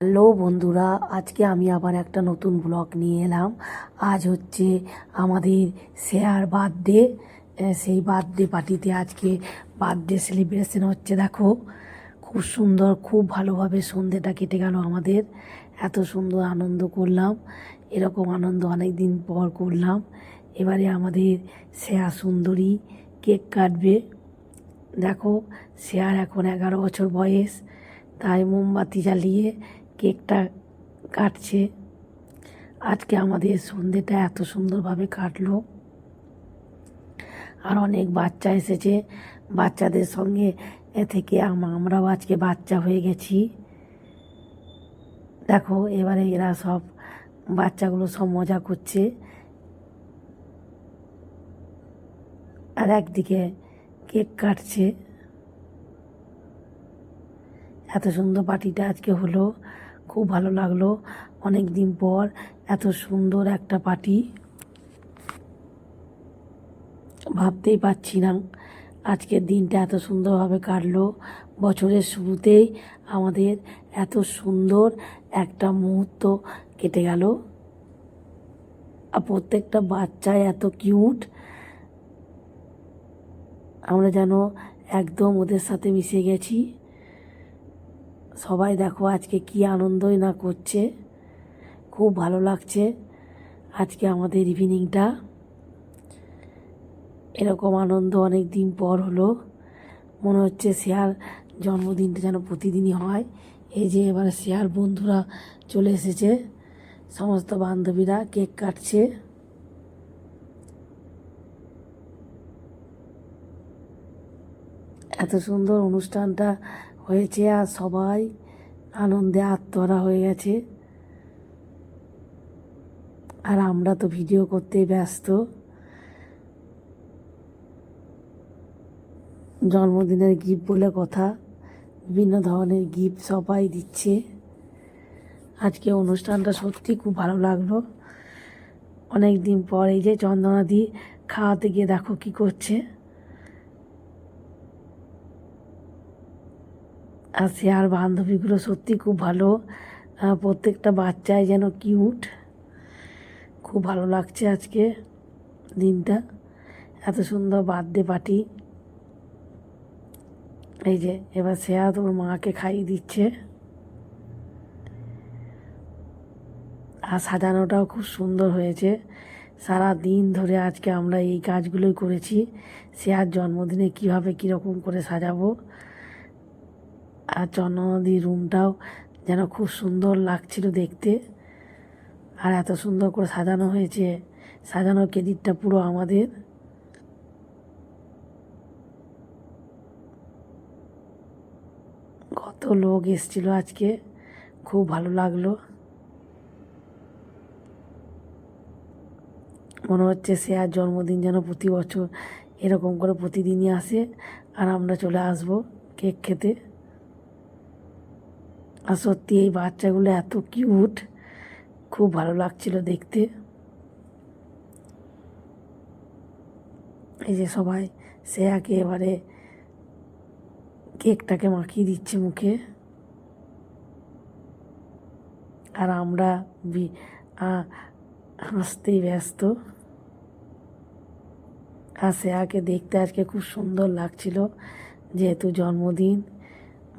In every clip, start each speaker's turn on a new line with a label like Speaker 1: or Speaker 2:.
Speaker 1: Hello বন্ধুরা, আজকে আমি আবার একটা নতুন ব্লগ নিয়ে এলাম। আজ হচ্ছে আমাদের শেয়ার বার্থডে। সেই বার্থডে পার্টিতে আজকে বার্থডে সেলিব্রেশন হচ্ছে। দেখো, খুব সুন্দর, খুব ভালোভাবে সন্ধ্যেটা কেটে গেল আমাদের। এত সুন্দর আনন্দ করলাম, এরকম আনন্দ অনেক দিন পর করলাম। এবারে আমাদের শেয়া সুন্দরী কেক কাটবে। দেখো, শেয়ার এখন 11 বছর বয়স, তাই মোমবাতি জ্বালিয়ে কেকটা কাটছে। আজকে আমাদের সন্ধ্যেটা এত সুন্দরভাবে কাটলো। আর অনেক বাচ্চা এসেছে, বাচ্চাদের সঙ্গে থেকে আমরাও আজকে বাচ্চা হয়ে গেছি। দেখো, এবারে এরা সব বাচ্চাগুলো সব মজা করছে, আর একদিকে কেক কাটছে। এত সুন্দর পার্টিটা আজকে হলো, খুব ভালো লাগলো। অনেক দিন পর এত সুন্দর একটা পার্টি, ভাবতেই পারছি না আজকের দিনটা এত সুন্দরভাবে কাটলো। বছরের শুরুতেই আমাদের এত সুন্দর একটা মুহূর্ত কেটে গেল। আর প্রত্যেকটা বাচ্চাই এত কিউট, আমরা যেন একদম ওদের সাথে মিশে গেছি। সবাই দেখো আজকে কি আনন্দই না করছে, খুব ভালো লাগছে আজকে আমাদের ইভিনিংটা। এরকম আনন্দ অনেক দিন পর হলো। মনে হচ্ছে শেয়ার জন্মদিনটা যেন প্রতিদিনই হয়। এই যে এবার শেয়ার বন্ধুরা চলে এসেছে, সমস্ত বান্ধবীরা কেক কাটছে। এত সুন্দর অনুষ্ঠানটা হয়েছে, আর সবাই আনন্দে আত্মহারা হয়ে গেছে। আর আমরা তো ভিডিও করতেই ব্যস্ত। জন্মদিনের গিফট বলে কথা, বিভিন্ন ধরনের গিফট সবাই দিচ্ছে। আজকে অনুষ্ঠানটা সত্যি খুব ভালো লাগলো। অনেক দিন পর এই যে চন্দনাদি খাওয়াতে গিয়ে দেখো কি করছে। আর সে আর বান্ধবীগুলো সত্যি খুব ভালো, প্রত্যেকটা বাচ্চাই যেন কিউট। খুব ভালো লাগছে আজকে দিনটা, এত সুন্দর বার্থডে পার্টি। এই যে এবার শ্রেয়া তোর মাকে খাইয়ে দিচ্ছে। আর সাজানোটাও খুব সুন্দর হয়েছে। সারা দিন ধরে আজকে আমরা এই কাজগুলোই করেছি, শ্রেয়ার জন্মদিনে কীভাবে কীরকম করে সাজাবো। আর চন্দনাদির রুমটাও যেন খুব সুন্দর লাগছিল দেখতে। আর এত সুন্দর করে সাজানো হয়েছে, সাজানোর ক্রেডিটটা পুরো আমাদের। কত লোক এসেছিল আজকে, খুব ভালো লাগলো। মনে হচ্ছে শেয়ার জন্মদিন যেন প্রতি বছর এরকম করে প্রতিদিনই আসে, আর আমরা চলে আসব কেক খেতে। আর সত্যি এই বাচ্চাগুলো এত কিউট, খুব ভালো লাগছিল দেখতে। এই যে সবাই শ্রেয়াকে এবারে কেকটাকে মাখিয়ে দিচ্ছে মুখে, আর আমরা হাসতেই ব্যস্ত। আর শ্রেয়াকে দেখতে আজকে খুব সুন্দর লাগছিল, যেহেতু জন্মদিন।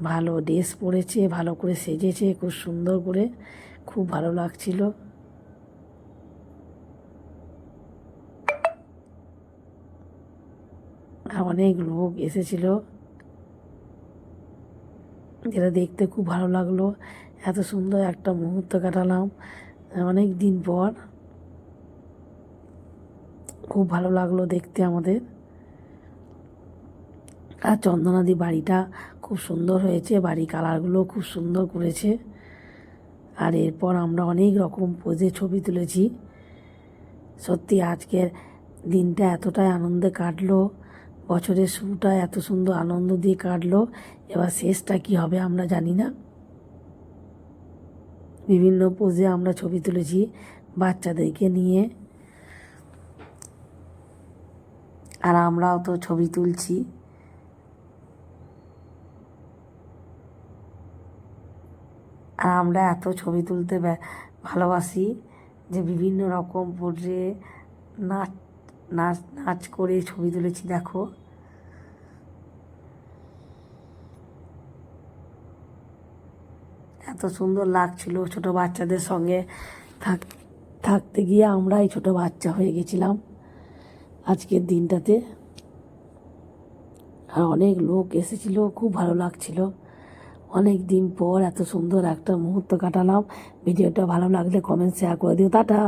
Speaker 1: ভালো ড্রেস পরেছে, ভালো করে সেজেছে খুব সুন্দর করে, খুব ভালো লাগছিল। অনেক লোক এসেছিল, যেটা দেখতে খুব ভালো লাগলো। এত সুন্দর একটা মুহূর্ত কাটালাম অনেক দিন পর, খুব ভালো লাগলো দেখতে আমাদের। আর চন্দনাদি বাড়িটা খুব সুন্দর হয়েছে, বাড়ি কালারগুলো খুব সুন্দর করেছে। আর এরপর আমরা অনেক রকম পোজে ছবি তুলেছি। সত্যি আজকের দিনটা এতটাই আনন্দে কাটলো, বছরের শুরুটা এত সুন্দর আনন্দ দিয়ে কাটলো। এবার শেষটা কি হবে আমরা জানি না। বিভিন্ন পোজে আমরা ছবি তুলেছি বাচ্চাদেরকে নিয়ে, আর আমরাও তো ছবি তুলছি। আর আমরা এত ছবি তুলতে ভালোবাসি যে বিভিন্ন রকম পরে নাচ নাচ নাচ করে ছবি তুলেছি। দেখো এত সুন্দর লাগছিল ছোট বাচ্চাদের সঙ্গে থাকতে গিয়ে আমরাই ছোট বাচ্চা হয়ে গেছিলাম আজকের দিনটাতে। আর অনেক লোক এসেছিল, খুব ভালো লাগছিল। অনেক দিন পর এত সুন্দর একটা মুহূর্ত কাটালাম। ভিডিওটা ভালো লাগলে কমেন্ট শেয়ার করে দিও। টাটা।